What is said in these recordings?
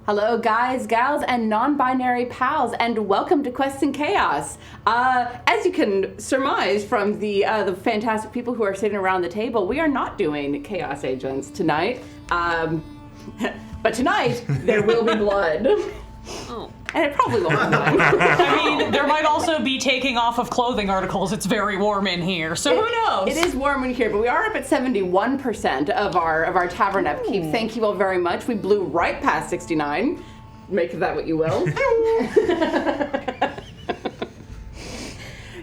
Hello, guys, gals, and non-binary pals, and welcome to Quests and Chaos. As you can surmise from the fantastic people who are sitting around the table, we are not doing Chaos Agents tonight. But tonight, there will be blood. Oh. And it probably won't be mine. I mean, there might also be taking off of clothing articles. It's very warm in here, so who knows? It is warm in here, but we are up at 71% of our tavern upkeep. Thank you all very much. We blew right past 69. Make of that what you will.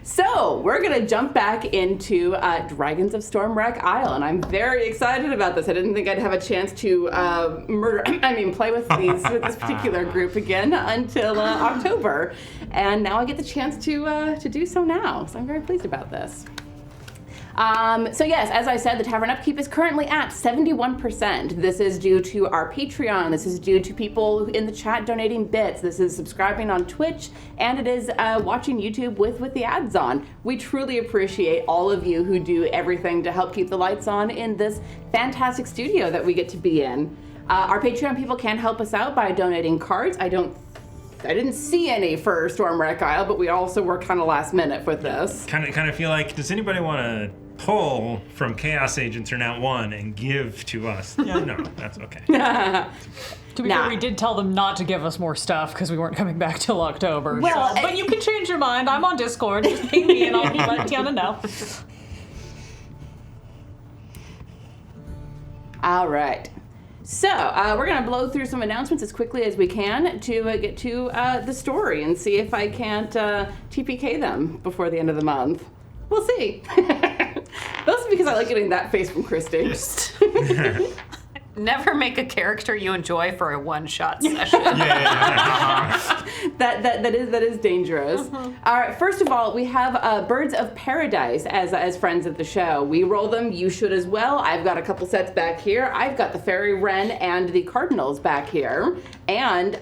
So, we're going to jump back into Dragons of Stormwreck Isle, and I'm very excited about this. I didn't think I'd have a chance to play with this particular group again until October, and now I get the chance to do so now, so I'm very pleased about this. So yes, as I said, the tavern upkeep is currently at 71%. This is due to our Patreon. This is due to people in the chat donating bits. This is subscribing on Twitch, and it is watching YouTube with the ads on. We truly appreciate all of you who do everything to help keep the lights on in this fantastic studio that we get to be in. Our Patreon people can help us out by donating cards. I didn't see any for Stormwreck Isle, but we also were kind of last minute with this. Kind of feel like, does anybody want to pull from Chaos Agents or Nat 1 and give to us? Yeah, no, that's okay. To be fair, we did tell them not to give us more stuff because we weren't coming back till October. Well, but you can change your mind. I'm on Discord. Just ping me and I'll let Tiana know. All right. So, we're going to blow through some announcements as quickly as we can to get to the story and see if I can't TPK them before the end of the month. We'll see. Mostly because I like getting that face from Christy. Never make a character you enjoy for a one-shot session. That is dangerous. Mm-hmm. All right, first of all, we have Birds of Paradise as friends of the show. We roll them. You should as well. I've got a couple sets back here. I've got the Fairy Wren and the Cardinals back here. And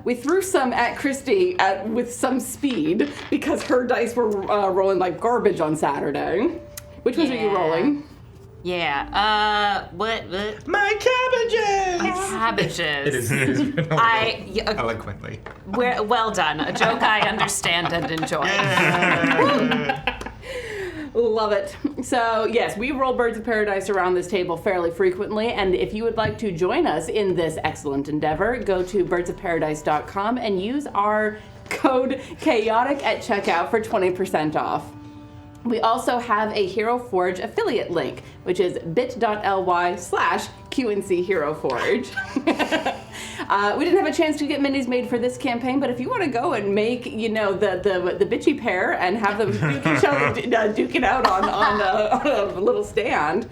we threw some at Christy with some speed because her dice were rolling like garbage on Saturday. Which ones are you rolling? Yeah. What? My cabbages! My cabbages. It is eloquently. Well done. A joke I understand and enjoy. Love it. So, yes, we roll Birds of Paradise around this table fairly frequently, and if you would like to join us in this excellent endeavor, go to birdsofparadise.com and use our code CHAOTIC at checkout for 20% off. We also have a Hero Forge affiliate link, which is bit.ly/QNC Hero Forge. We didn't have a chance to get minis made for this campaign, but if you want to go and make, the bitchy pair and have them duke it out on a little stand,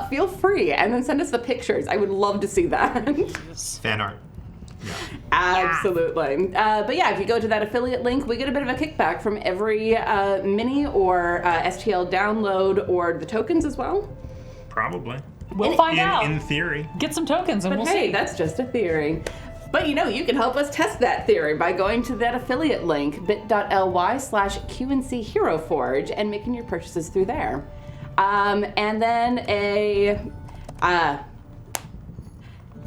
feel free, and then send us the pictures. I would love to see that. Fan art. Yeah. Absolutely. But yeah, if you go to that affiliate link, we get a bit of a kickback from every mini or STL download or the tokens as well. Probably. We'll find out. In theory. Get some tokens and we'll see. Hey, that's just a theory. But you can help us test that theory by going to that affiliate link, bit.ly/QNC Hero Forge, and making your purchases through there. And then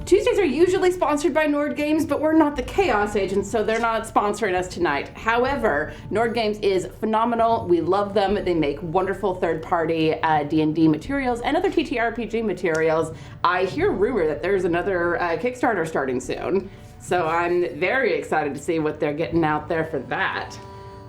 Tuesdays are usually sponsored by Nord Games, but we're not the Chaos Agents, so they're not sponsoring us tonight. However, Nord Games is phenomenal. We love them. They make wonderful third-party D&D materials and other TTRPG materials. I hear rumor that there's another Kickstarter starting soon, so I'm very excited to see what they're getting out there for that.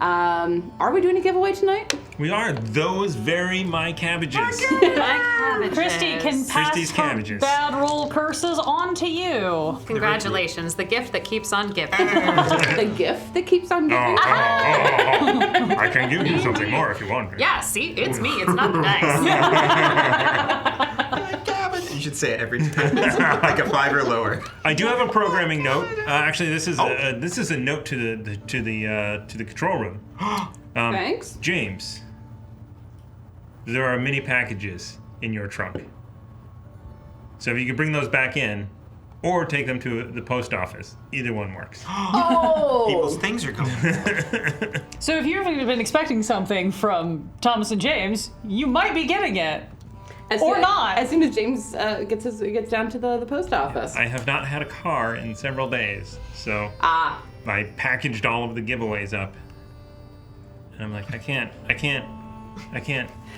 Are we doing a giveaway tonight? We are. Those very my cabbages. My cabbages. Christy can pass Christy's her cabbages. bad roll curses on to you. Congratulations. The gift that keeps on giving. The gift that keeps on giving? I can give you something more if you want. Yeah, see? It's me. It's not the dice. You should say it every time. It's like a 5 or lower. I do have a programming note. Actually, this is a note to the control room. Thanks. James, there are mini packages in your trunk. So if you could bring those back in, or take them to the post office, either one works. Oh! People's things are going. So if you've been expecting something from Thomas and James, you might be getting it. As soon as James gets down to the post office. I have not had a car in several days, so I packaged all of the giveaways up, and I'm like, I can't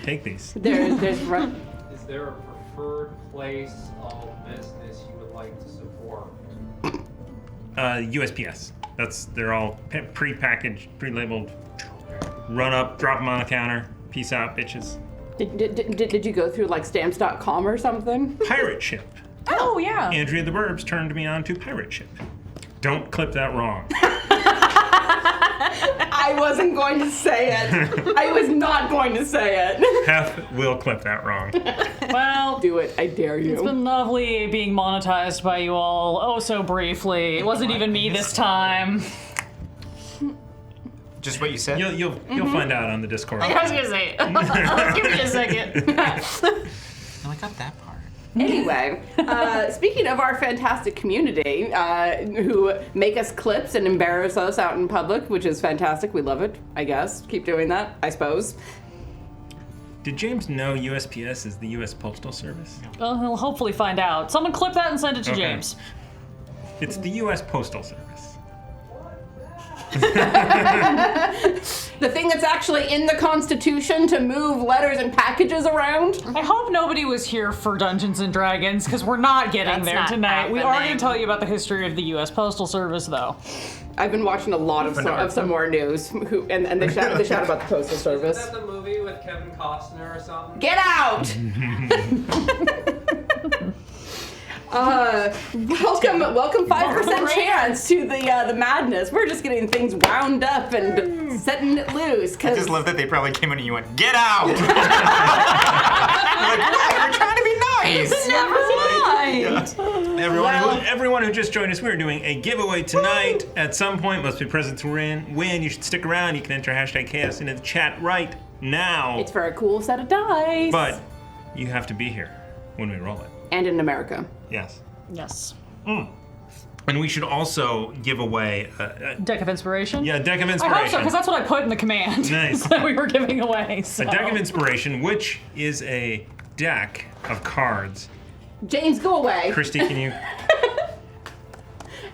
take these. There's Is there a preferred place of business you would like to support? USPS. They're all pre-packaged, pre-labeled. Run up, drop them on the counter. Peace out, bitches. Did you go through like stamps.com or something? Pirate ship. Oh, yeah. Andrea the Burbs turned me on to pirate ship. Don't clip that wrong. I wasn't going to say it. I was not going to say it. Hef will clip that wrong. Well, Do it. I dare you. it's been lovely being monetized by you all oh so briefly. It wasn't even me this time. Just what you said? You'll find out on the Discord. I was gonna say, give me a second. I got that part. Anyway, speaking of our fantastic community, who make us clips and embarrass us out in public, which is fantastic. We love it, I guess. Keep doing that, I suppose. Did James know USPS is the U.S. Postal Service? Well, he'll hopefully find out. Someone clip that and send it to Okay. James. It's the U.S. Postal Service. The thing that's actually in the Constitution to move letters and packages around. I hope nobody was here for Dungeons and Dragons, because we're not getting That's there not tonight. We are going to happening. tell you about the history of the U.S. Postal Service, though. I've been watching a lot of some more news, and they shout about the Postal Is Service. that the movie with Kevin Costner or something? Get out! Welcome 5% chance to the madness. We're just getting things wound up and setting it loose. I just love that they probably came in and you went, get out! You're like, what? You're trying to be nice! Never mind. Everyone who just joined us, we're doing a giveaway tonight. At some point, must be present to win. You should stick around. You can enter hashtag chaos into the chat right now. It's for a cool set of dice. But you have to be here when we roll it. And in America. Yes. Yes. And we should also give away a Deck of Inspiration? deck of I inspiration. hope so, because that's what I put in the command. Nice. that we were giving away. So. A deck of inspiration, which is a deck of cards. James, go away. Christy, can you?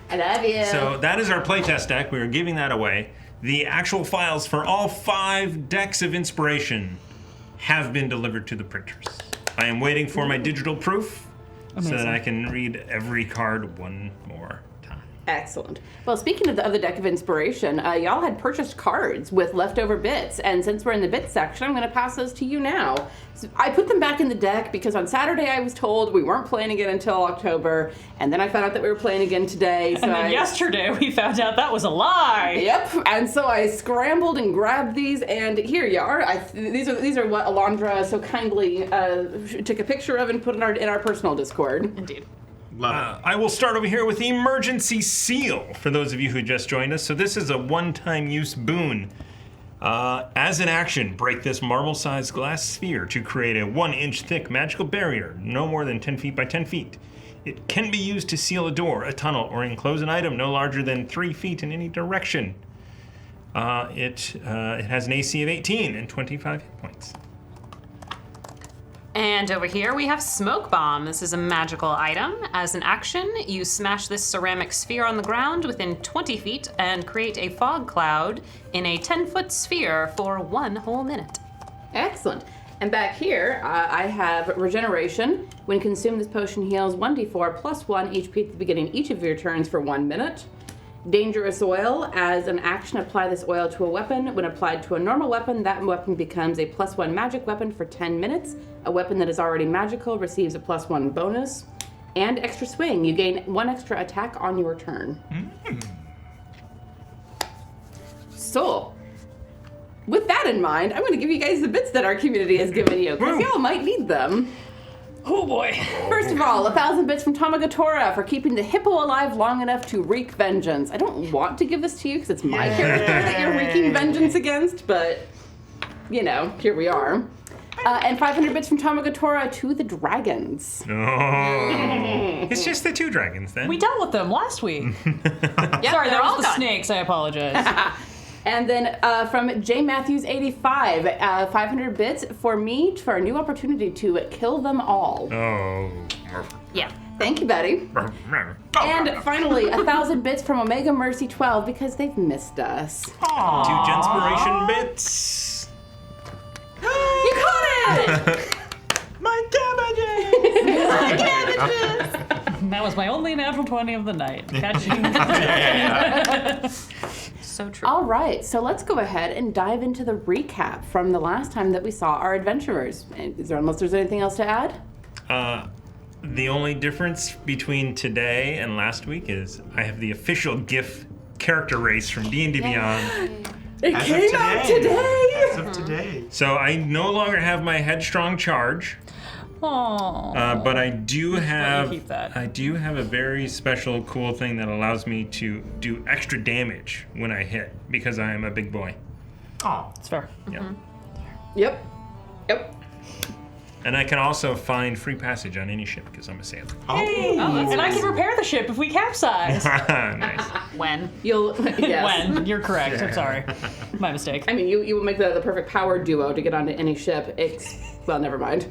I love you. So that is our playtest deck. We are giving that away. The actual files for all 5 decks of inspiration have been delivered to the printers. I am waiting for my digital proof so that I can read every card one more time. Excellent. Well, speaking of the deck of inspiration, y'all had purchased cards with leftover bits, and since we're in the bits section, I'm going to pass those to you now. So I put them back in the deck because on Saturday I was told we weren't playing again until October, and then I found out that we were playing again today. So And then yesterday we found out that was a lie. Yep, and so I scrambled and grabbed these, and here you are. These are what Alondra so kindly took a picture of and put in our personal Discord. Indeed. Love I will start over here with the emergency seal for those of you who just joined us. So this is a one-time use boon. As an action, break this marble-sized glass sphere to create a 1-inch thick magical barrier, no more than 10 feet by 10 feet. It can be used to seal a door, a tunnel, or enclose an item no larger than 3 feet in any direction. It has an AC of 18 and 25 hit points. And over here we have Smoke Bomb. This is a magical item. As an action, you smash this ceramic sphere on the ground within 20 feet and create a fog cloud in a 10-foot sphere for 1 whole minute. Excellent. And back here, I have Regeneration. When consumed, this potion heals 1d4 plus 1 HP at the beginning of each of your turns for 1 minute. Dangerous Oil. As an action, apply this oil to a weapon. When applied to a normal weapon, that weapon becomes a +1 magic weapon for 10 minutes. A weapon that is already magical receives a +1 bonus. And Extra Swing. You gain 1 extra attack on your turn. So, with that in mind, I'm going to give you guys the bits that our community has given you, because y'all might need them. Oh boy. First of all, 1,000 bits from Tamagatora for keeping the hippo alive long enough to wreak vengeance. I don't want to give this to you because it's my character that you're wreaking vengeance against, but, you know, here we are. And 500 bits from Tamagatora to the dragons. Oh. It's just the 2 dragons then. We dealt with them last week. Yep, Sorry, they're that all was the gone. snakes. I apologize. And then from J Matthews 85, 500 bits for me for a new opportunity to kill them all. Oh. Yeah. Thank you, Betty. And finally, 1,000 bits from Omega Mercy 12 because they've missed us. 2 Genspiration bits. You caught it! My cabbages! My cabbages! That was my only natural 20 of the night. Catch you. So true. All right, so let's go ahead and dive into the recap from the last time that we saw our adventurers. Unless there's anything else to add? The only difference between today and last week is I have the official GIF character race from D&D Beyond. It came out today! As of today. So I no longer have my headstrong charge. Aww. But I do have keep that. I do have a very special cool thing that allows me to do extra damage when I hit because I am a big boy. Oh. It's fair. Yeah. Yep. And I can also find free passage on any ship because I'm a sailor. Hey, and I can repair the ship if we capsize. Nice. When? You'll, yes. When? You're correct. I'm sorry. My mistake. I mean, you will make the perfect power duo to get onto any ship. Well, never mind.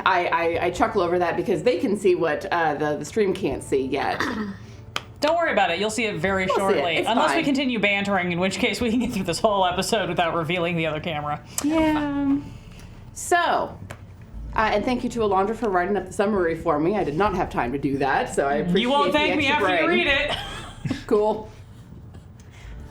I chuckle over that because they can see what the stream can't see yet. Don't worry about it. You'll see it very see it. shortly. It's Unless fine. we continue bantering, in which case we can get through this whole episode without revealing the other camera. Yeah. So, and thank you to Alondra for writing up the summary for me. I did not have time to do that, so I appreciate You won't the thank me extra after you brain. read it. Cool.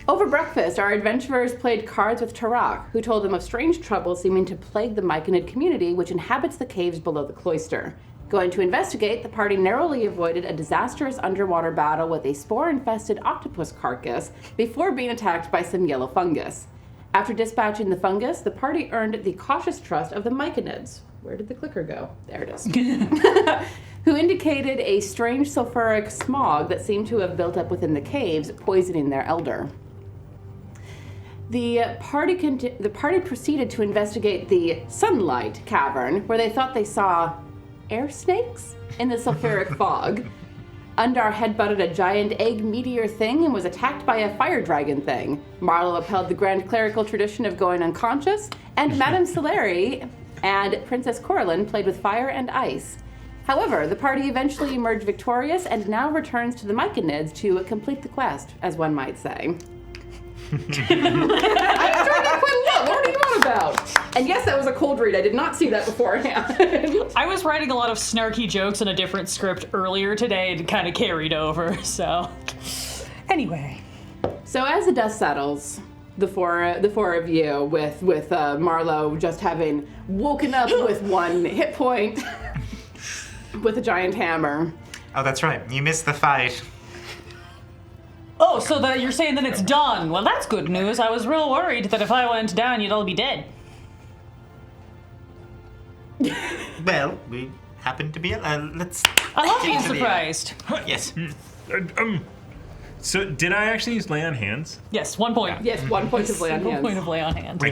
Over breakfast, our adventurers played cards with Tarak, who told them of strange trouble seeming to plague the Myconid community, which inhabits the caves below the cloister. Going to investigate, the party narrowly avoided a disastrous underwater battle with a spore-infested octopus carcass before being attacked by some yellow fungus. After dispatching the fungus, the party earned the cautious trust of the Myconids. Where did the clicker go? There it is. Who indicated a strange sulfuric smog that seemed to have built up within the caves, poisoning their elder. The party proceeded to investigate the Sunlight Cavern, where they thought they saw air snakes in the sulfuric fog. Undar headbutted a giant egg meteor thing and was attacked by a fire dragon thing. Marlowe upheld the grand clerical tradition of going unconscious, and Madame Solari and Princess Coralynn played with fire and ice. However, the party eventually emerged victorious and now returns to the Myconids to complete the quest, as one might say. I was trying to quite a lot. What are you on about? And yes, that was a cold read. I did not see that beforehand. I was writing a lot of snarky jokes in a different script earlier today and kind of carried over, so. Anyway. So as the dust settles, the four of you, with Marlowe just having woken up with 1 hit point, with a giant hammer. Oh, that's right. You missed the fight. Oh, so that you're saying that it's done. Well, that's good news. I was real worried that if I went down, you'd all be dead. Well, we happen to be. Let's. I love being get to the- surprised. Yes. So did I actually use lay on hands? Yes, 1 point. Yes, 1 point of lay on Single hands. point of lay on hand.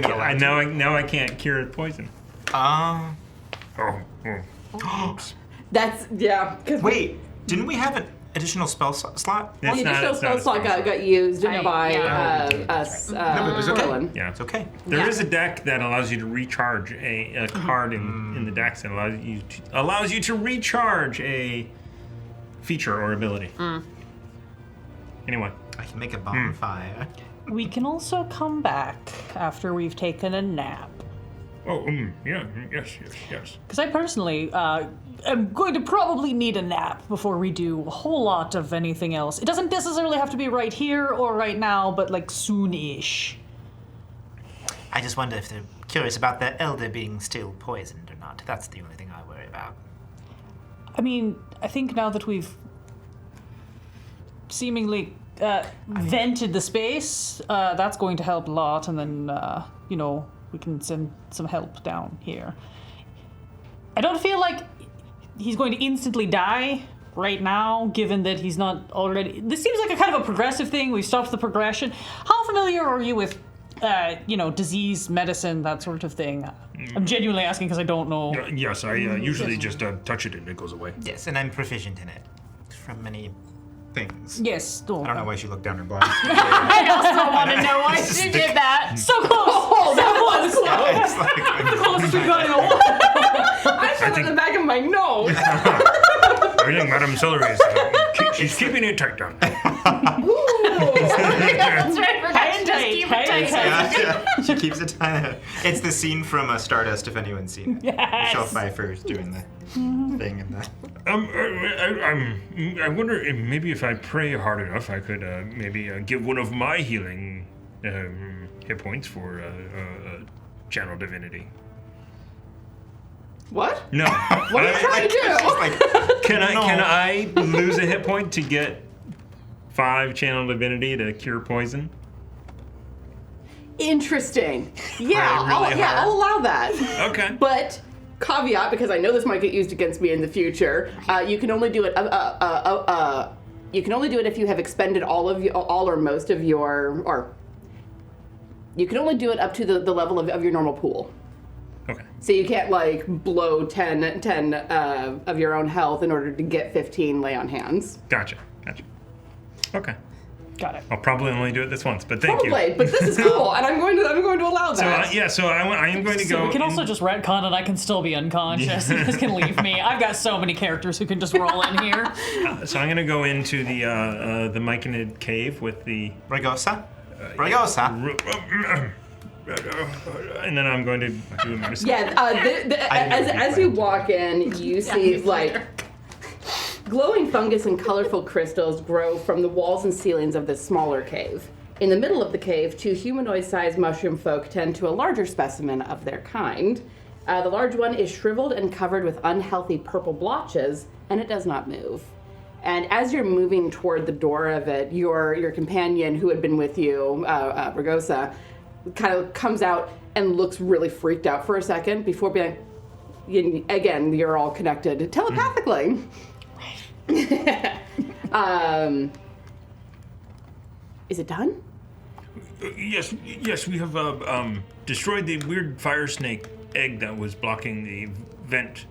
Now I can't cure poison. Uh. Oops. That's, yeah. Wait, didn't we have an additional spell slot? The additional it's not spell a slot got used by yeah. us. No, but it was okay. Coralynn. Yeah. It's okay. There is a deck that allows you to recharge a card in the decks that allows you to recharge a feature or ability. Anyway. I can make a bonfire. We can also come back after we've taken a nap. Oh, yeah, yes. Because I personally am going to probably need a nap before we do a whole lot of anything else. It doesn't necessarily have to be right here or right now, but like soon-ish. I just wonder if they're curious about their elder being still poisoned or not. That's the only thing I worry about. I mean, I think now that we've seemingly vented the space, that's going to help a lot, and then, we can send some help down here. I don't feel like he's going to instantly die right now, given that he's not already... This seems like a kind of a progressive thing. We've stopped the progression. How familiar are you with, disease, medicine, that sort of thing? I'm genuinely asking because I don't know. Yes, I usually just touch it and it goes away. Yes, and I'm proficient in it from many things. Yes. I don't know why she looked down her glass. I also want to know why she did that. So close. Oh, that was close. It's like, Closest we got in a while. I felt it in the back of my nose. I think Madame Celery is she's keeping it tight down. That's right. We're going to just keep it tight. yeah, she keeps it tight. It's the scene from Stardust, if anyone's seen it. Yes. Michelle Pfeiffer's doing the thing in that. I wonder if maybe if I pray hard enough, I could maybe give one of my healing hit points for channel divinity. What? No. What are you trying to do? Can I lose a hit point to get 5 channel divinity to cure poison? Interesting. Yeah, Try really hard. I'll allow that. Okay. But caveat, because I know this might get used against me in the future, you can only do it. You can only do it if you have expended all or most of your, or you can only do it up to the level of your normal pool. Okay. So you can't like blow 10 of your own health in order to get 15 lay on hands. Gotcha. Okay. Got it. I'll probably only do it this once, but thank you. Probably, but this is cool, and I'm going to allow So that. so I am going to go. We can also just retcon and I can still be unconscious. You guys can leave me. I've got so many characters who can just roll in here. So I'm going to go into the Myconid cave with the. Ragosa? And then I'm going to do a medicine. Yeah, as you walk in, you see like glowing fungus and colorful crystals grow from the walls and ceilings of this smaller cave. In the middle of the cave, 2 humanoid-sized mushroom folk tend to a larger specimen of their kind. The large one is shriveled and covered with unhealthy purple blotches, and it does not move. And as you're moving toward the door of it, your companion who had been with you, Ragosa, kind of comes out and looks really freaked out for a second before being like, again, you're all connected telepathically. Is it done? Yes, we have destroyed the weird fire snake egg that was blocking the vent,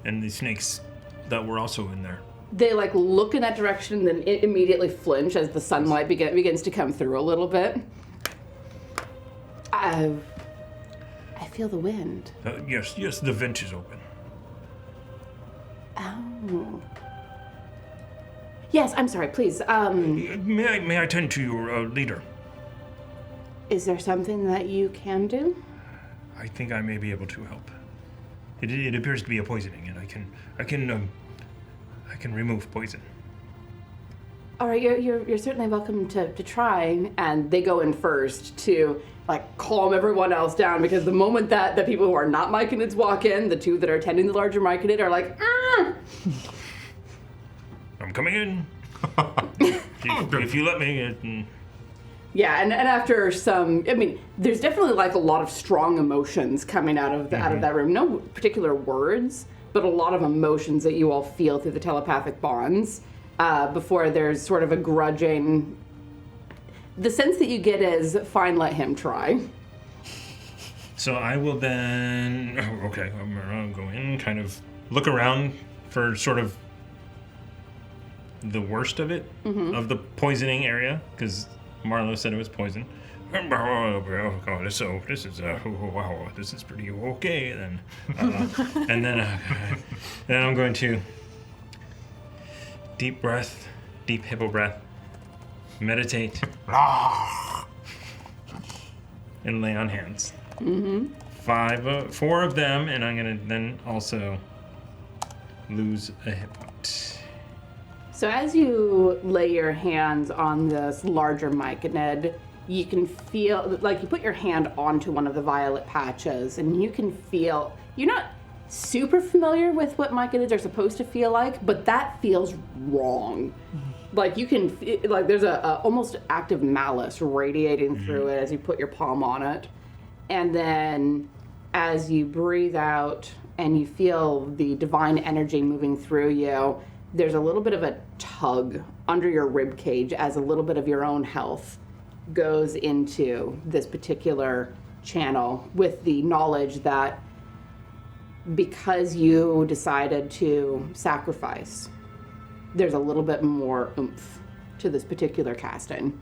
and the snakes that were also in there. They like look in that direction, then immediately flinch as the sunlight begins to come through a little bit. I feel the wind. Yes, the vent is open. Oh. Yes, I'm sorry, please. May I tend to your leader? Is there something that you can do? I think I may be able to help. It appears to be a poisoning, and I can remove poison. All right, you're certainly welcome to try. And they go in first to like calm everyone else down, because the moment that the people who are not Myconids walk in, the 2 that are tending the larger Myconid are like, I'm coming in. if you let me. Yeah, and after some, I mean, there's definitely like a lot of strong emotions coming out of that room. No particular words, but a lot of emotions that you all feel through the telepathic bonds. Before there's sort of a grudging. The sense that you get is, fine, let him try. So I will then. Oh, okay, I'm gonna go in, kind of look around for sort of the worst of it, of the poisoning area, because Marlo said it was poison. Oh, God, so this is wow, this is pretty okay then. And then I'm going to deep breath, deep hippo breath, meditate, and lay on hands. 4 of them, and I'm gonna then also lose a hit point. So as you lay your hands on this larger Myconid, you can feel, like you put your hand onto one of the violet patches, and you can feel, you're not super familiar with what Myconids are supposed to feel like, but that feels wrong. Like you can, like there's a almost active malice radiating through it as you put your palm on it. And then as you breathe out and you feel the divine energy moving through you, there's a little bit of a tug under your rib cage as a little bit of your own health goes into this particular channel, with the knowledge that because you decided to sacrifice, there's a little bit more oomph to this particular casting.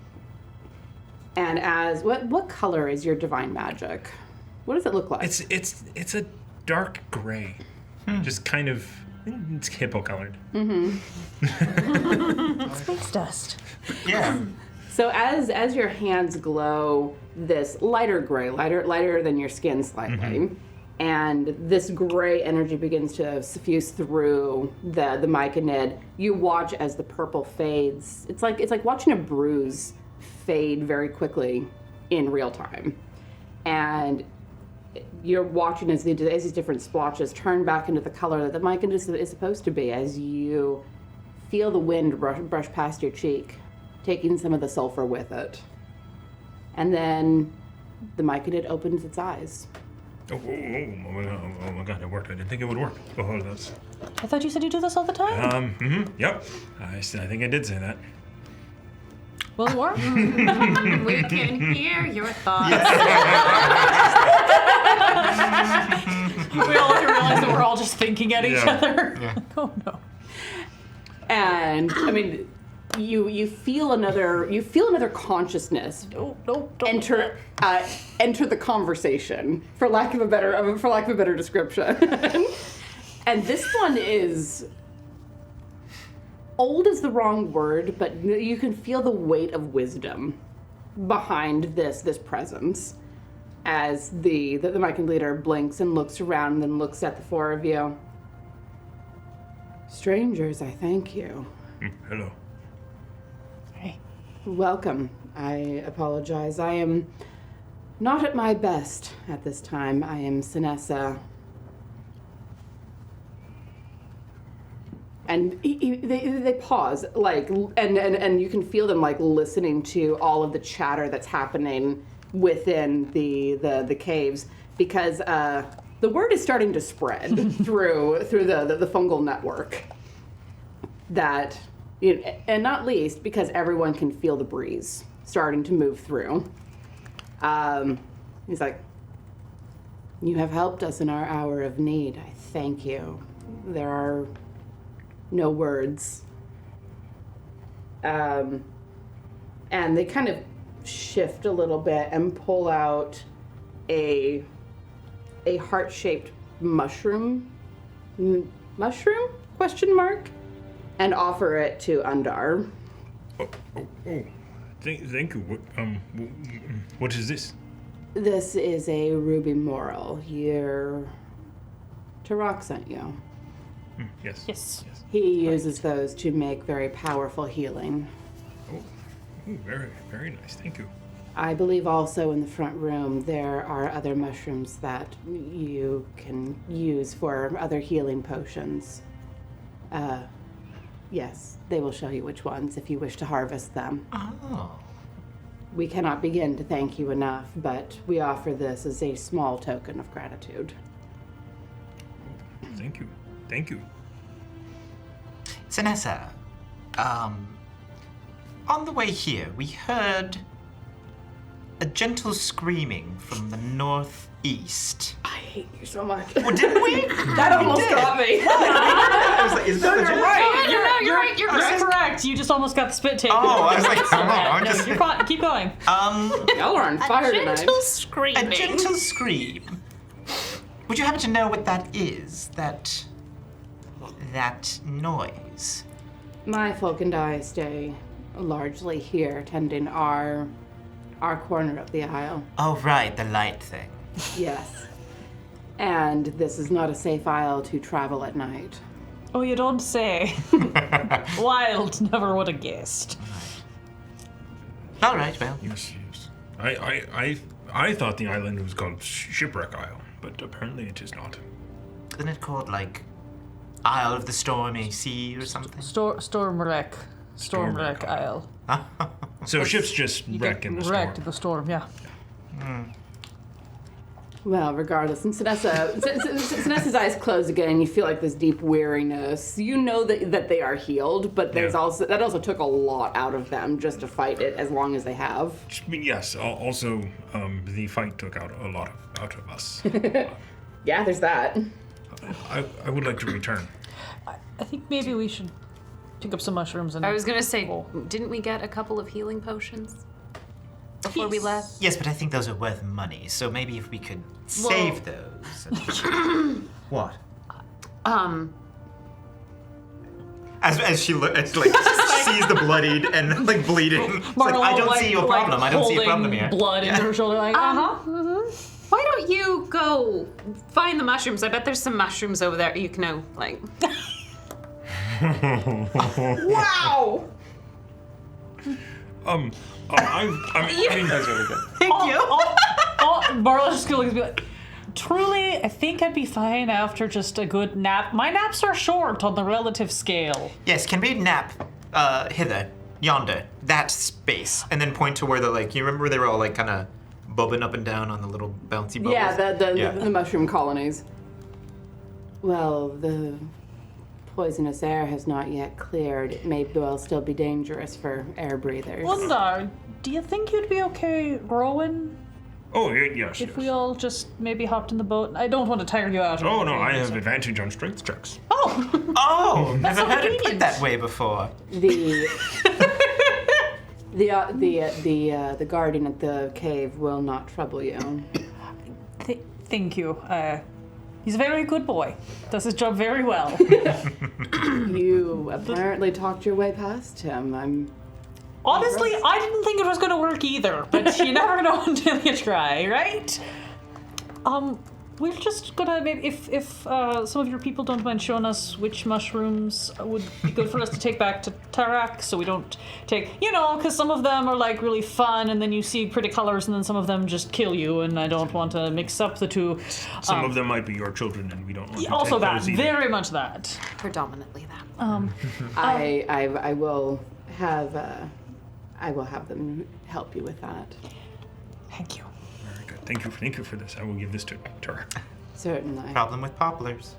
And as what color is your divine magic? What does it look like? It's a dark gray, just kind of it's hippo colored. Space dust. Yeah. So as your hands glow this lighter gray, lighter than your skin slightly, and this gray energy begins to suffuse through the myconid, you watch as the purple fades. It's like watching a bruise fade very quickly in real time. And you're watching as these different splotches turn back into the color that the myconid is supposed to be as you feel the wind brush past your cheek, taking some of the sulfur with it. And then the myconid opens its eyes. Oh my god, it worked. I didn't think it would work. Oh, that's... I thought you said you do this all the time. Yep. I think I did say that. Well, it worked. We can hear your thoughts. We all realize that we're all just thinking at each Yeah. other. Yeah. Oh no. And I mean, you feel another consciousness No. enter the conversation, for lack of a better description. And this one is old is the wrong word, but you can feel the weight of wisdom behind this presence as the myconid leader blinks and looks around and then looks at the four of you. Strangers, I thank you. Hello. Hey. Welcome. I apologize. I am not at my best at this time. I am Sinessa. And they pause, like, and you can feel them like listening to all of the chatter that's happening within the caves, because the word is starting to spread through the fungal network. That, and not least because everyone can feel the breeze starting to move through. He's like, "You have helped us in our hour of need. I thank you. There are no words." And they kind of shift a little bit and pull out a heart-shaped mushroom question mark, and offer it to Undar. Oh. Thank you. What is this? This is a ruby moral. Tarok sent you. Yes. Yes. He uses those to make very powerful healing. Oh, very, very nice. Thank you. I believe also in the front room there are other mushrooms that you can use for other healing potions. Yes, they will show you which ones if you wish to harvest them. Oh. We cannot begin to thank you enough, but we offer this as a small token of gratitude. Thank you. Thank you. Sinessa, on the way here, we heard a gentle screaming from the northeast. I hate you so much. Well, didn't we? That almost got me. I was like, is that legit? You're right. You're You're correct. You just almost got the spit taken. Oh, I was like, No, you're fine. Keep going. Y'all are on fire tonight. Gentle screaming. A gentle scream. Would you happen to know what that is? That noise? My folk and I stay largely here, tending our corner of the isle. Oh, right, the light thing. Yes. And this is not a safe isle to travel at night. Oh, you don't say. Wild. Never would have guessed. All right, well. Yes. I thought the island was called Shipwreck Isle, but apparently it is not. Isn't it called, like, Isle of the Stormy Sea or something? Stormwreck Stormwreck Isle. So ships just wreck in the storm. Wrecked the storm, yeah. Well, regardless, and Sinessa's eyes close again, and you feel like this deep weariness. You know that they are healed, but there's Yeah. also took a lot out of them just to fight it as long as they have. Yes. Also, the fight took out a lot out of us. Yeah, there's that. I would like to return. I think maybe we should pick up some mushrooms and. I was gonna say, Oh. didn't we get a couple of healing potions before we left? Yes, but I think those are worth money, so maybe if we could save those. What? As she sees the bloodied and like bleeding, it's like, I don't see your problem. I don't see a problem here. Blood into her shoulder, like, Why don't you go find the mushrooms? I bet there's some mushrooms over there. You know, like. Wow! I mean, that's really good. Marla's just gonna be like, truly, I think I'd be fine after just a good nap. My naps are short on the relative scale. Yes, can we nap hither, yonder, that space, and then point to where the like? You remember where they were all like kind of bobbing up and down on the little bouncy bubbles? Yeah, the mushroom colonies. Well, the poisonous air has not yet cleared. It may well still be dangerous for air breathers. Wanda, do you think you'd be okay rowing? Oh, yes. If we all just maybe hopped in the boat? I don't want to tire you out. or Oh, no, anything, I have so- advantage on strength checks. Oh, never so heard it put convenient. that way before. The the guardian at the cave will not trouble you. Thank you. He's a very good boy. Does his job very well. You apparently talked your way past him. Honestly, I didn't think it was going to work either, but you never know until you try, right? We're just gonna maybe if some of your people don't mind showing us which mushrooms would be good for us to take back to Tarak, so we don't take, because some of them are like really fun, and then you see pretty colors, and then some of them just kill you, and I don't want to mix up the two. Some of them might be your children, and we don't want to Also take that, those either. very much that. Predominantly that. I will have them help you with that. Thank you. Very good. Thank you for this. I will give this to Tara. Certainly. Problem with poplars.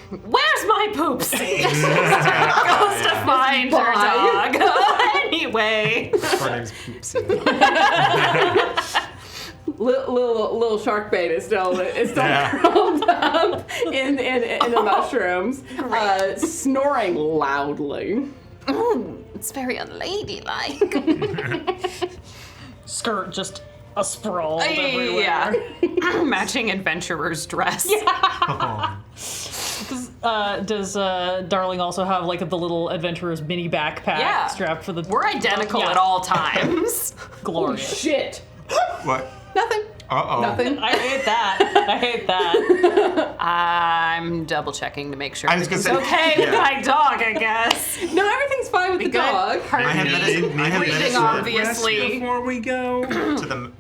Where's my poopsie? Goes to find her dog. Anyway. Her name's Poopsie. Little shark bait is still curled up in the mushrooms, snoring loudly. It's very unladylike. Skirt just a sprawl everywhere. Yeah. Matching adventurer's dress. Does Darling also have like the little adventurer's mini backpack Yeah. strapped for the? We're identical Yeah. at all times. Glorious. Shit. What? Nothing. Uh-oh. Nothing. I hate that. I hate that. I'm double checking to make sure I was gonna everything's say- okay with yeah. my dog, I guess. No, everything's fine with the Good. dog. I have medicine. I have Breathing medicine. obviously. Before we go. To the.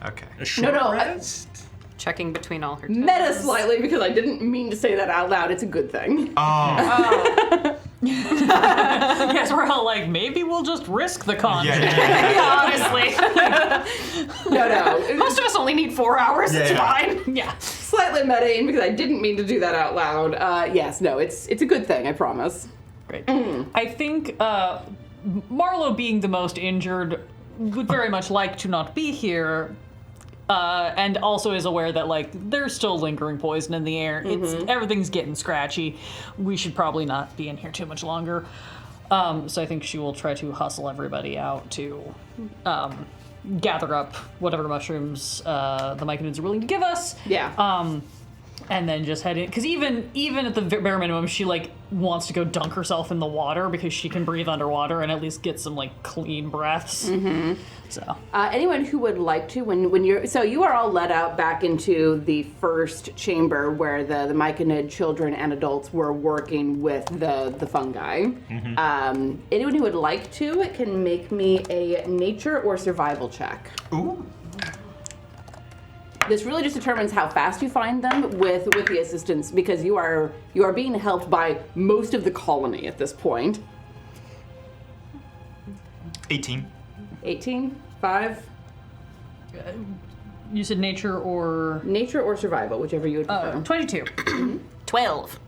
Okay. A short No, rest. Checking between all her toes. Meta slightly because I didn't mean to say that out loud. It's a good thing. Oh. Yes, we're all like, maybe we'll just risk the con. Yeah. Honestly. No. Most of us only need 4 hours. It's Yeah. fine. Yeah. Slightly metaing because I didn't mean to do that out loud. Yes, no, it's a good thing. I promise. Great. I think Marlo, being the most injured, would very much like to not be here. And also is aware that like there's still lingering poison in the air. Everything's getting scratchy. We should probably not be in here too much longer. So I think she will try to hustle everybody out to gather up whatever mushrooms the Myconids are willing to give us. Yeah. And then just head in, because even at the bare minimum, she like wants to go dunk herself in the water because she can breathe underwater and at least get some like clean breaths. So Anyone who would like to, when you're, so you are all let out back into the first chamber where the Myconid children and adults were working with the fungi. Anyone who would like to can make me a nature or survival check. Ooh. This really just determines how fast you find them with the assistance, because you are being helped by most of the colony at this point. 18. 18, 5, you said nature or nature or survival, whichever you would prefer. 22. 12.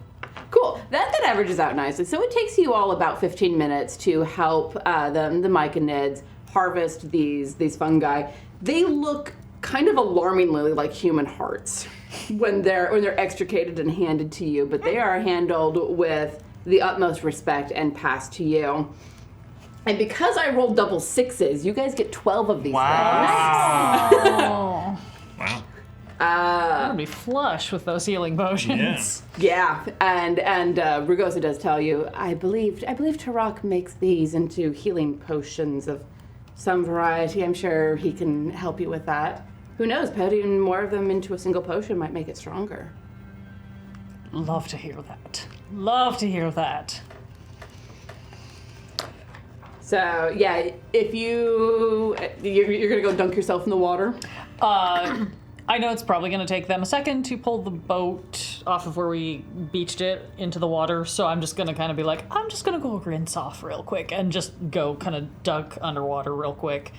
Cool. That averages out nicely. So it takes you all about 15 minutes to help the Myconids harvest these fungi. They look kind of alarmingly like human hearts when they're extricated and handed to you, but they are handled with the utmost respect and passed to you. And because I rolled double 6s, you guys get 12 of these Oh. Wow. I'm gonna be flush with those healing potions. Yeah. Yeah, and Rugosa does tell you, I believe Tarak makes these into healing potions of some variety. I'm sure he can help you with that. Who knows, putting more of them into a single potion might make it stronger. Love to hear that. Love to hear that. So, yeah, if you're gonna go dunk yourself in the water. I know it's probably going to take them a second to pull the boat off of where we beached it into the water, so I'm just going to kind of be like, I'm just going to go rinse off real quick and just go kind of duck underwater real quick.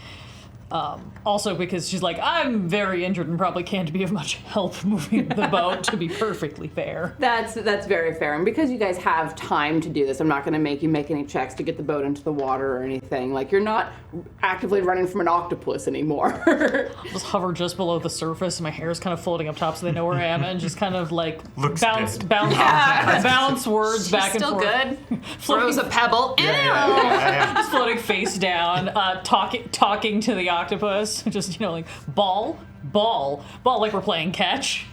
Also because she's like, I'm very injured and probably can't be of much help moving the boat, to be perfectly fair. That's very fair. And because you guys have time to do this, I'm not going to make you make any checks to get the boat into the water or anything. Like, you're not actively running from an octopus anymore. Just hover just below the surface, and my hair is kind of floating up top so they know where I am, and just kind of like Looks bounce dead. bounce words back and Still forth. good. Throws a pebble. Ew. Just floating face down, talking to the octopus, just, like, ball, like we're playing catch.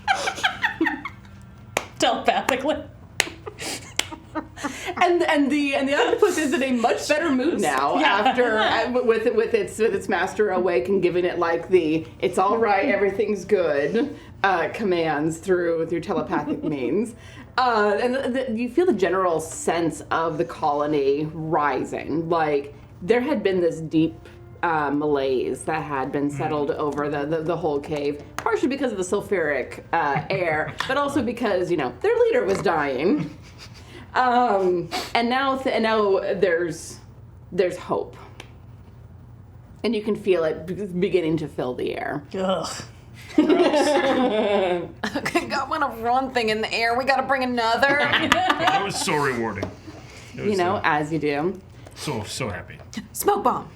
Telepathically. And the octopus is in a much better mood now after with its master awake and giving it like the "it's all right, everything's good" commands through telepathic means. And you feel the general sense of the colony rising. Like, there had been this deep malaise that had been settled over the whole cave, partially because of the sulfuric air, but also because their leader was dying. And now there's hope, and you can feel it beginning to fill the air. Ugh. Got one thing in the air. We gotta bring another. That was so rewarding. It was, As you do. so happy. Smoke bomb.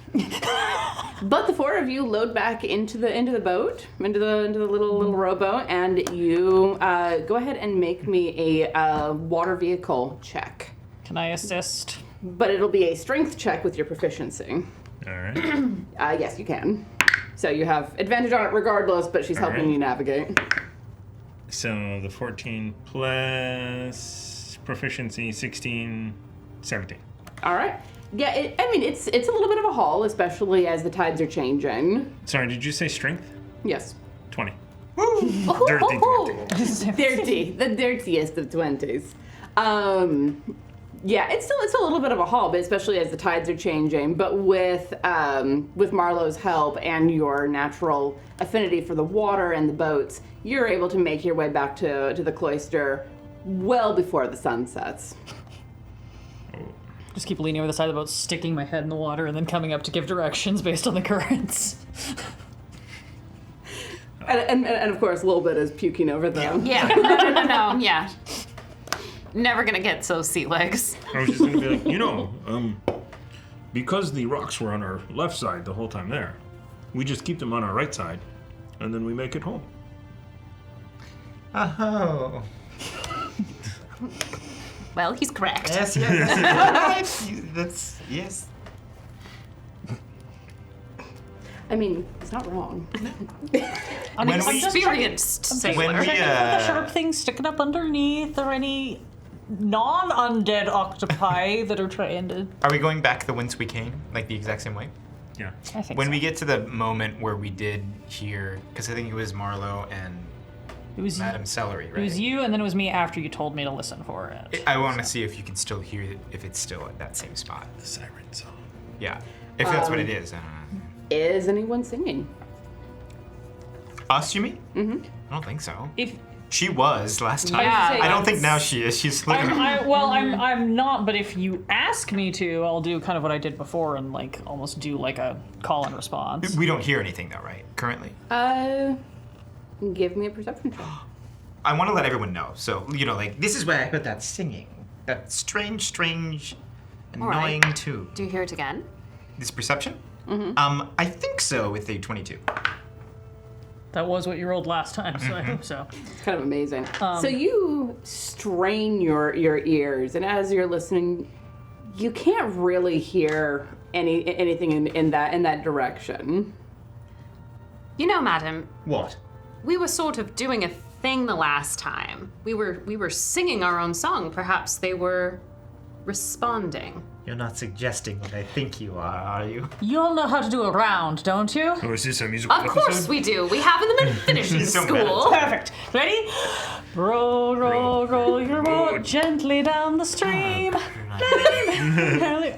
But the four of you load back into the boat, into the little rowboat, and you go ahead and make me a water vehicle check. Can I assist? But it'll be a strength check with your proficiency. All right. Yes, you can. So you have advantage on it regardless, but she's helping you navigate. So the 14 plus proficiency, 16, 17. All right. Yeah, it's a little bit of a haul, especially as the tides are changing. Sorry, did you say strength? Yes. 20. Dirty, Dirty 20. the dirtiest of 20s. Yeah, it's still a little bit of a haul, but especially as the tides are changing. But with Marlowe's help and your natural affinity for the water and the boats, you're able to make your way back to the cloister well before the sun sets. Just keep leaning over the side of the boat, sticking my head in the water, and then coming up to give directions based on the currents. And of course, a little bit is puking over them. Yeah. No. Yeah. Never gonna get so sea legs. I was just going to be like, because the rocks were on our left side the whole time there, we just keep them on our right side, and then we make it home. Oh. Well, he's correct. Yes. That's yes. I mean, it's not wrong. I'm When we- Experienced sailor. When we, checking for the sharp things sticking up underneath, or any non-undead octopi that are trying to... Are we going back the whence we came, like the exact same way? Yeah. I think When so. we get to the moment where we did hear, because I think it was Marlowe and It was Madam Celery, right? It was you, and then it was me after you told me to listen for it. I want to see if you can still hear it, if it's still at that same spot. The siren song. Yeah, if that's what it is. I don't know. Is anyone singing? Us, you mean? Mm-hmm. I don't think so. If She was last time. Yeah, I don't think now she is. She's literally. I'm not, but if you ask me to, I'll do kind of what I did before and like almost do like a call and response. We don't hear anything though, right? Currently. Give me a perception check. I want to let everyone know. So like this is where I heard that singing. That strange, annoying right. tune. Do you hear it again? This perception? Mm-hmm. I think so with a 22. That was what you rolled last time, so I hope so. It's kind of amazing. So you strain your ears, and as you're listening, you can't really hear anything in that direction. You know, madam, What? we were sort of doing a thing the last time. We were singing our own song. Perhaps they were responding. You're not suggesting what I think you are you? You all know how to do a round, don't you? Oh, is this a musical Of course we do. We have them in finishing So school. Perfect. Ready? Roll, roll, roll your boat gently down the stream.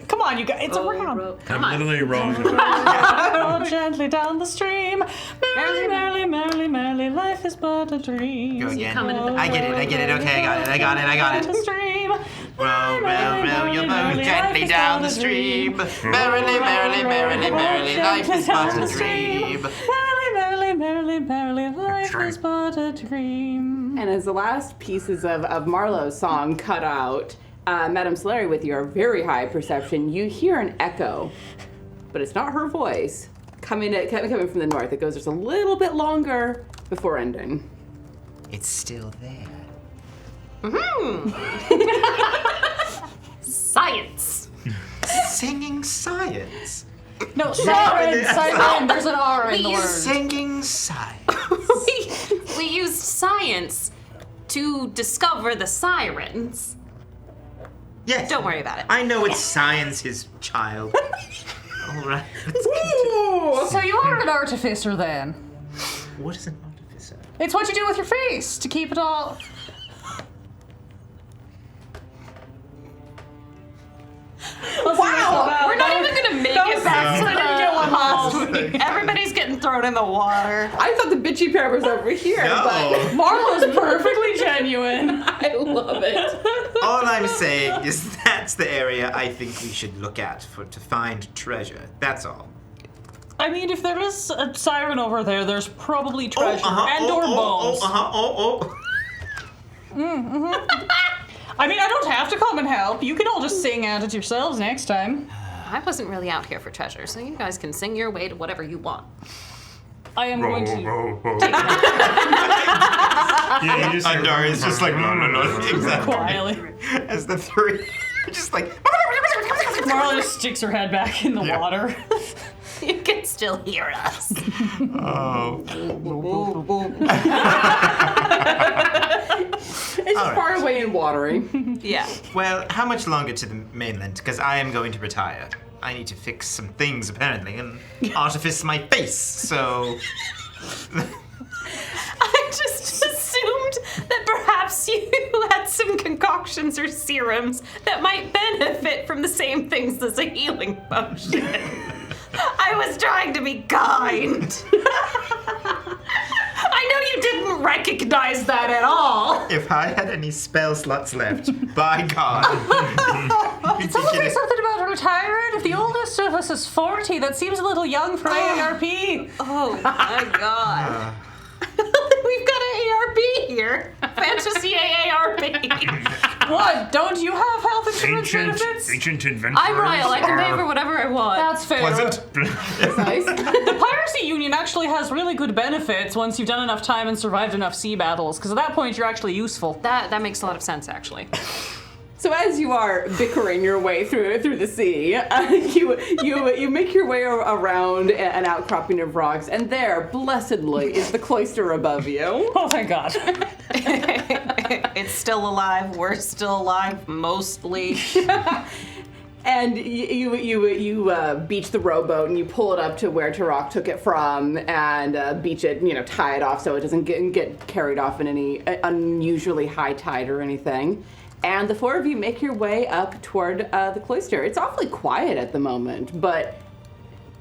Come on, you guys. It's a round. Come I'm on. literally wrong. Roll gently down the stream. Merrily, merrily, merrily, merrily, life is but a dream. Go again. coming in the I get it. Okay, I got The it. stream. Row, row your boat gently down the stream. Merrily, merrily, merrily, merrily, life is but a dream. Merrily, merrily, merrily, merrily, life is but a dream. And as the last pieces of Marlowe's song cut out, Madame Solari, with your very high perception, you hear an echo, but it's not her voice coming from the north. It goes just a little bit longer before ending. It's still there. Science. Singing science. No, siren, siren. There's an R in the We word. Singing science. we used science to discover the sirens. Yes. Don't worry about it. I know it's science's child. All right. So you are an artificer then? What is an artificer? It's what you do with your face to keep it all. Wow, we're not even gonna make it back to the Everybody's getting thrown in the water. I thought the bitchy pair was over here, but Marlo's perfectly genuine. I love it. All I'm saying is that's the area I think we should look at to find treasure. That's all. I mean, if there is a siren over there, there's probably treasure and/or bones. I mean, I don't have to come and help. You can all just sing at it yourselves next time. I wasn't really out here for treasure, so you guys can sing your way to whatever you want. I am going to. Yeah, you just Andar is just like, no, exactly. Quietly. As the three, just like. Marla just sticks her head back in the water. You can still hear us. Oh. It's just far away and watery. Yeah. Well, how much longer to the mainland? Because I am going to retire. I need to fix some things, apparently, and artifice my face, so... I just assumed that perhaps you had some concoctions or serums that might benefit from the same things as a healing potion. I was trying to be kind. I know you didn't recognize that at all. If I had any spell slots left, by God. Someone say something about retiring? If the oldest of us is 40, that seems a little young for AARP. Oh my God. We've got an AARP here. Fantasy AARP. What? Don't you have health insurance benefits? Ancient adventurers. I'm Ryle. I can pay for whatever I want. That's fair. Pleasant. Nice. The Piracy Union actually has really good benefits once you've done enough time and survived enough sea battles, because at that point you're actually useful. That makes a lot of sense, actually. So as you are bickering your way through the sea, you make your way around an outcropping of rocks, and there, blessedly, is the cloister above you. Oh, thank God. It's still alive. We're still alive, mostly. And you beach the rowboat and you pull it up to where Tarok took it from and beach it, tie it off so it doesn't get carried off in any unusually high tide or anything. And the four of you make your way up toward the cloister. It's awfully quiet at the moment, but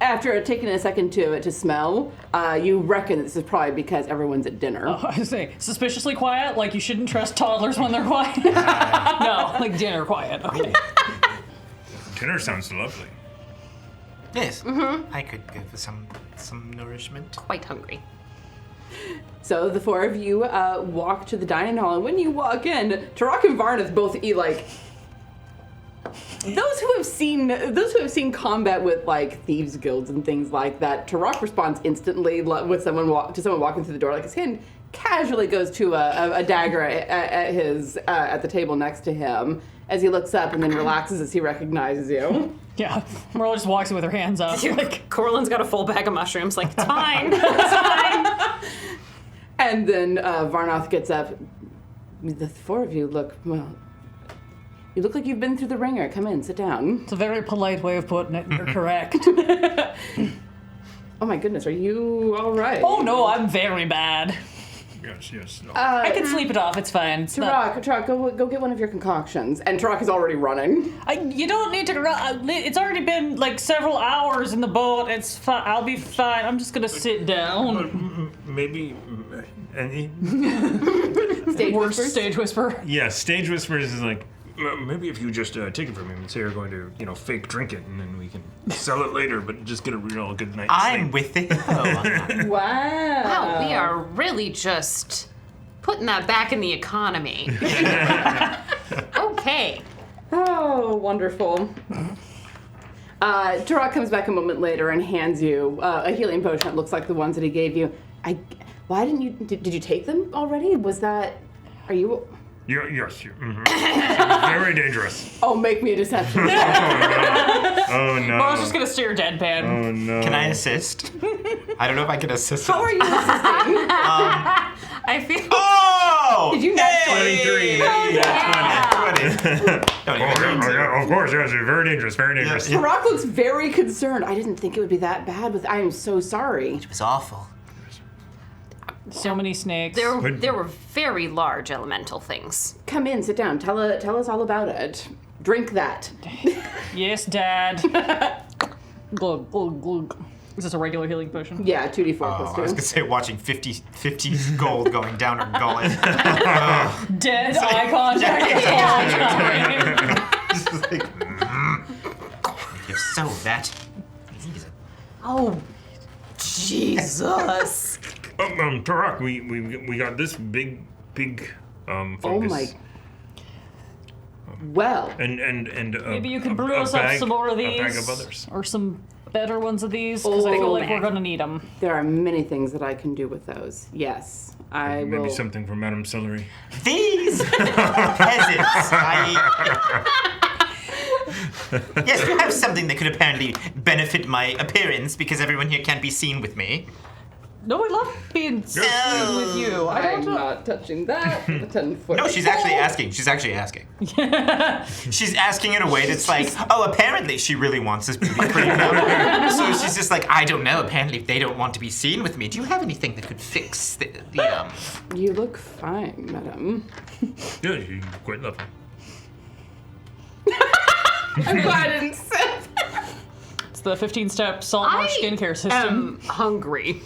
after taking a second to smell, you reckon this is probably because everyone's at dinner. Oh, I say, suspiciously quiet? Like you shouldn't trust toddlers when they're quiet? No, like dinner quiet. Okay. Dinner sounds lovely. Yes. I could go for some nourishment. Quite hungry. So the four of you walk to the dining hall, and when you walk in, Tarok and Varnith both eat those who have seen combat with like thieves guilds and things like that, Turok responds instantly with someone walking through the door. Like his hand casually goes to a dagger at the table next to him as he looks up and then relaxes as he recognizes you. Yeah, Marla just walks in with her hands up. Like, Coralynn's got a full bag of mushrooms. Like, it's fine. It's fine. And then Varnoth gets up. The four of you look, well, you look like you've been through the ringer. Come in, sit down. it's a very polite way of putting it. You're correct. Oh my goodness, are you all right? Oh no, I'm very bad. Yes. No. I can sleep it off. It's fine. It's not- Turok, go get one of your concoctions. And Turok is already running. You don't need to run. It's already been like several hours in the boat. It's fine. I'll be fine. I'm just gonna sit down. Maybe. Any? Stage whisper. Yeah, Stage Whispers is like, maybe if you just take it from him and say you're going to, fake drink it, and then we can sell it later, but just get a real good night's I'm sleep. with the hippo on that. Wow. Wow, we are really just putting that back in the economy. Okay. Oh, wonderful. Turok comes back a moment later and hands you a healing potion that looks like the ones that he gave you. Why didn't you? Did you take them already? Was that? Are you? Yes. Very dangerous. Oh, make me a deception. Oh no. Marla's just gonna stare deadpan. Oh no. Can I assist? I don't know if I can assist. How are you assisting? I feel. Oh! Did you not 23. Yeah. Of course, yes. Very dangerous. Very dangerous. Yeah. Turok looks very concerned. I didn't think it would be that bad. I am so sorry. It was awful. So many snakes. There were very large elemental things. Come in, sit down. Tell us all about it. Drink that. Yes, Dad. Glug, glug, glug. Is this a regular healing potion? Yeah, 2d4 I was plus gonna say watching 50 gold going down her gullet. Dead eye contact. Just like, you're so that. Oh, Jesus. Turok, we got this big Oh fungus. my. Well, Maybe you could brew us up some more of these. A bag of others. Or some better ones of these, because I feel Oh, like we're man. gonna need them. there are many things that I can do with those. Yes, I will. Maybe something for Madame Celery. These peasants. Yes, you have something that could apparently benefit my appearance because everyone here can't be seen with me. No, I love being seen with you. I I'm don't know. not touching that. The 10-foot. No, she's actually asking. She's asking in a way that's like, oh, apparently she really wants this beauty queen. So she's just like, I don't know. Apparently they don't want to be seen with me. Do you have anything that could fix the You look fine, madam. Yeah, you're quite lovely. I'm glad I didn't say. It's the 15-step salt marsh skincare system. Hungry.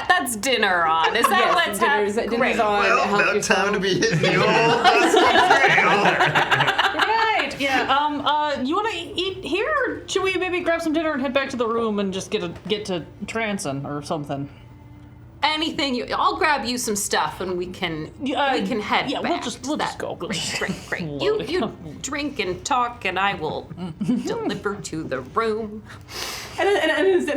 That's dinner on? Is that what's happening? Dinner's on. Help yourself. be hitting the old Right. Yeah. You want to eat here, or should we maybe grab some dinner and head back to the room and just get to trancing or something? Anything I'll grab you some stuff and we can head yeah, back. we'll just go. Great. You drink and talk, and I will deliver to the room. And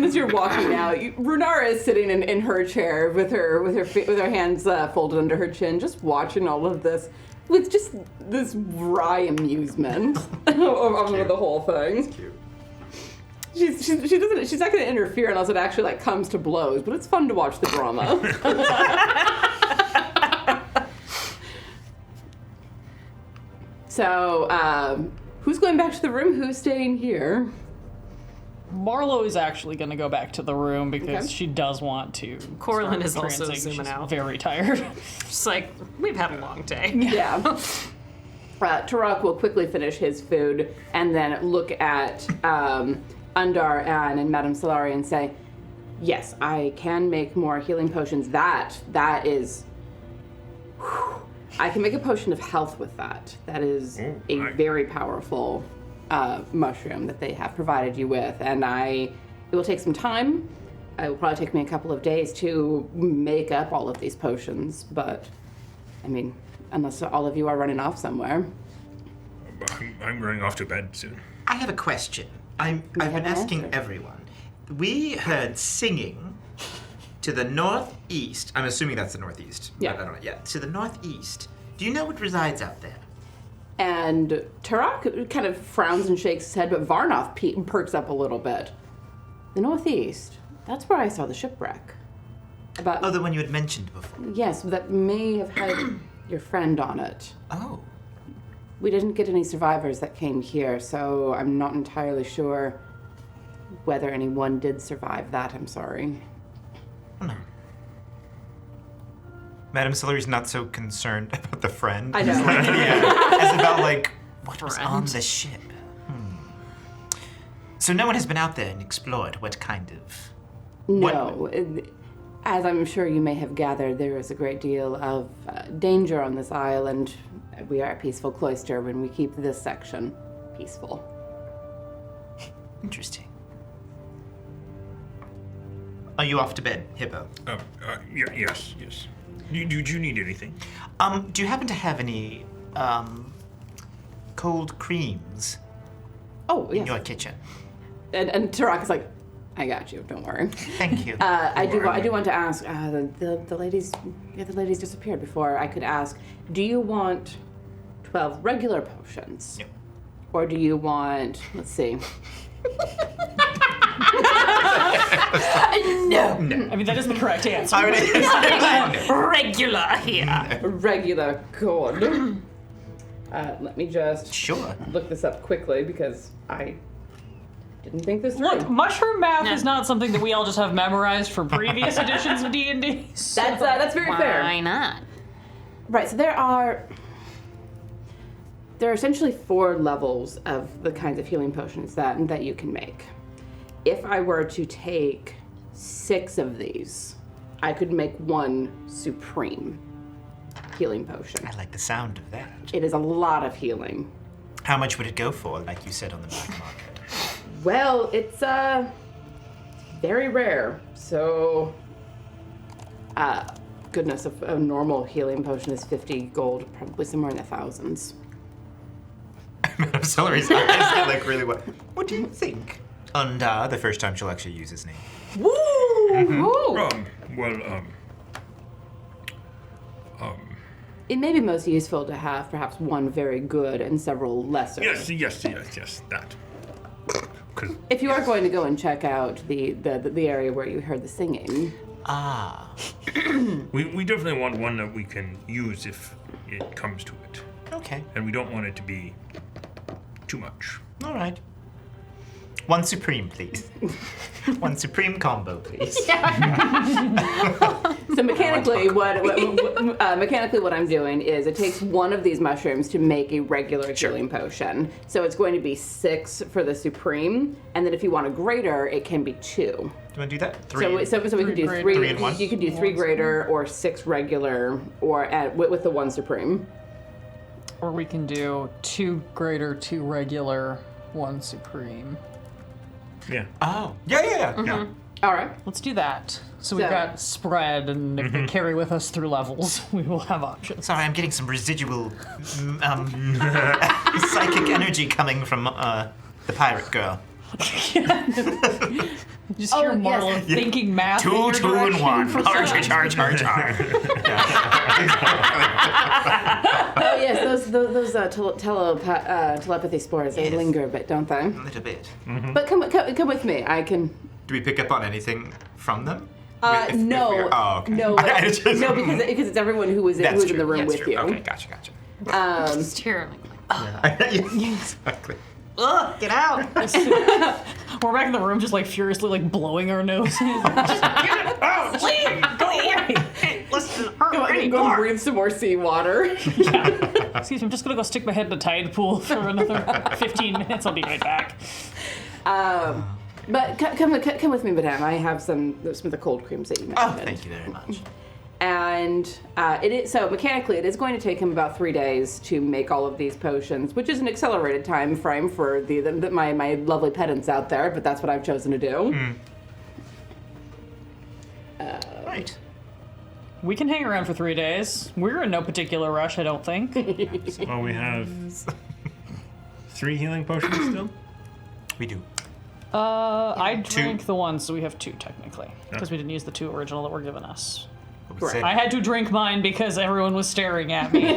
as you're walking out, Runara is sitting in her chair with her hands folded under her chin, just watching all of this with just this wry amusement over the whole thing. Cute. She's not going to interfere unless it actually like comes to blows, but it's fun to watch the drama. So, who's going back to the room? Who's staying here? Marlo is actually going to go back to the room because Okay. she does want to. Coralynn start is also trancing. zooming She's out. very tired. Just like, we've had a long day. Yeah. Turok will quickly finish his food and then look at Undar and Madame Solari and say, yes, I can make more healing potions. That is... I can make a potion of health with that. That is a very powerful mushroom that they have provided you with. And it will take some time. It will probably take me a couple of days to make up all of these potions. But, I mean, unless all of you are running off somewhere. I'm going off to bed soon. I have a question. I've been have an asking answer. everyone. We heard singing to the northeast. I'm assuming that's the northeast. Yeah. I don't know. Yeah, to the northeast. Do you know what resides out there? And Tarak kind of frowns and shakes his head, but Varnoff perks up a little bit. The northeast. That's where I saw the shipwreck. Oh, the one you had mentioned before. Yes, that may have had your friend on it. Oh. We didn't get any survivors that came here, so I'm not entirely sure whether anyone did survive that. I'm sorry. No. Madame Sillery's not so concerned about the friend. I know. As about, like, what was Friend. on the ship. So no one has been out there and explored what kind of... No. As I'm sure you may have gathered, there is a great deal of danger on this island. We are a peaceful cloister when we keep this section peaceful. Interesting. Are you off to bed, Hippo? Yes. Do you need anything? Do you happen to have any, cold creams Oh, in yes. your kitchen? And Tarak is like, I got you. Don't worry. Thank you. I do want to ask. The ladies disappeared before I could ask. Do you want 12 regular potions, Yep. or do you want? Let's see. No. I mean, that is the correct answer. Regular here. Regular. Good. Let me just Sure. look this up quickly because I didn't think this through. Look, mushroom math No. is not something that we all just have memorized from previous editions of D&D. That's very fair. Why not? Right, so there are essentially 4 levels of the kinds of healing potions that you can make. If I were to take 6 of these, I could make 1 supreme healing potion. I like the sound of that. It is a lot of healing. How much would it go for, like you said on the black market? Well, it's very rare. So goodness, a normal healing potion is 50 gold, probably somewhere in the thousands. Madame Sillery's eyes are like really what do you think? And the first time she'll actually use his name. Woo! Woo! It may be most useful to have perhaps 1 very good and several lesser. Yes, that. 'Cause If you are going to go and check out the area where you heard the singing, Ah. we definitely want one that we can use if it comes to it. Okay. And we don't want it to be too much. All right. 1 supreme, please. 1 supreme combo, please. so mechanically, what I'm doing is it takes 1 of these mushrooms to make a regular healing potion. So it's going to be 6 for the supreme, and then if you want a greater, it can be 2. Do you want to do that? 3. So we could do greater. 3. 3 and 1? You could do 3 greater or 6 regular, or with the 1 supreme. Or we can do 2 greater, 2 regular, 1 supreme. Yeah. Oh. Yeah. Yeah. All right. Let's do that. So we've So- got spread, and if they carry with us through levels, we will have options. Sorry, I'm getting some residual psychic energy coming from the pirate girl. Just hear Marla yes. thinking math. 2, in your 2, and direction 1. for Charge. Oh yes, those telepathy spores, they Yes. linger a bit, don't they? A little bit. But come with me. I can. Do we pick up on anything from them? If No. we are- oh, okay. No, I just- no, because it's everyone who was That's in the true. room That's with true. you. Okay, gotcha. Just here, like, Exactly. Ugh, get out! We're back in the room, just like furiously, like blowing our noses. Listen, Go and breathe some more seawater. Excuse me, I'm just gonna go stick my head in a tide pool for another 15 minutes. I'll be right back. But come with me, madame. I have some of the cold creams that you mentioned. Oh, thank you very much. And so mechanically, it is going to take him about 3 days to make all of these potions, which is an accelerated time frame for my lovely pedants out there. But that's what I've chosen to do. Right. We can hang around for 3 days. We're in no particular rush, I don't think. Well, we have 3 healing potions still? We do. I Two. drank the one, so we have 2 technically, because we didn't use the 2 original that were given us. But we said- I had to drink mine because everyone was staring at me.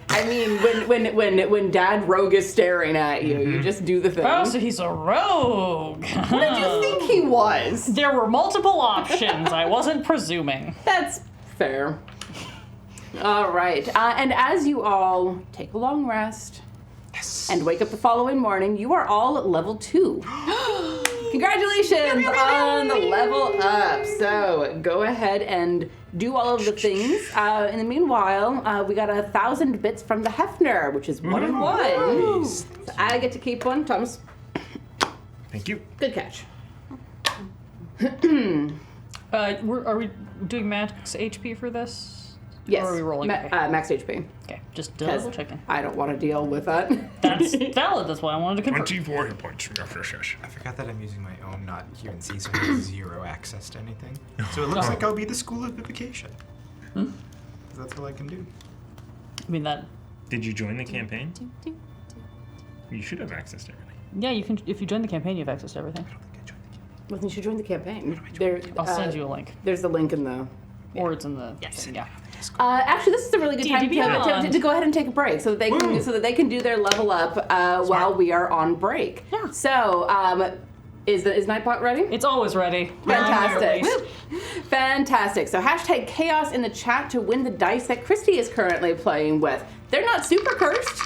I mean, when Dad Rogue is staring at you, you just do the thing. Oh, so he's a rogue. What did you think he was? There were multiple options. I wasn't presuming. That's fair. All right. And as you all take a long rest and wake up the following morning, you are all at level 2. Congratulations on the level up. So go ahead and do all of the things. In the meanwhile, we got 1,000 bits from the Hefner, which is 1 and 1. So I get to keep 1. Thomas, Thank you. good catch. Are we doing max HP for this? Yes. Or are we rolling? Okay. Max HP. Okay, just Because double checking. I don't want to deal with that. That's valid. That's why I wanted to confirm. 24 hit points. Refresh. I forgot that I'm using my own, not UNC, so I have 0 access to anything. So it looks like I'll be the School of Vivification. That's all I can do. I mean that. Did you join the campaign? You should have accessed everything. Yeah, you can. If you join the campaign, you have access to everything. I don't think I joined the game. Well, then you should join the campaign. I'll send you a link, There's the link in the. or it's in the thing. Yeah. Actually, this is a really good time D&D to go ahead and take a break so that they can do their level up while we are on break. Yeah. So, is Nightbot ready? It's always ready. Fantastic. At least. Fantastic. So hashtag chaos in the chat to win the dice that Christy is currently playing with. They're not super cursed.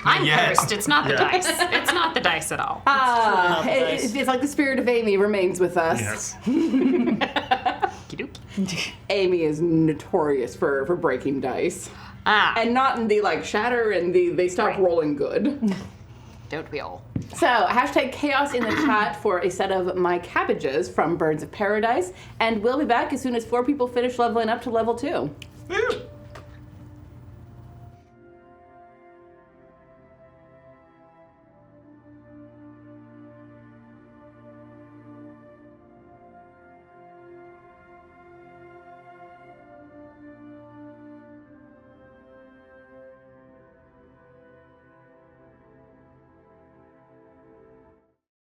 I'm Yeah. cursed. It's not the dice. It's not the dice at all. not the dice. It's like the spirit of Amy remains with us. Yes. Amy is notorious for breaking dice. And not in the like shatter and they stop rolling good. Don't we all? So, hashtag chaos in the chat for a set of my cabbages from Birds of Paradise. And we'll be back as soon as 4 people finish leveling up to level 2. Woo!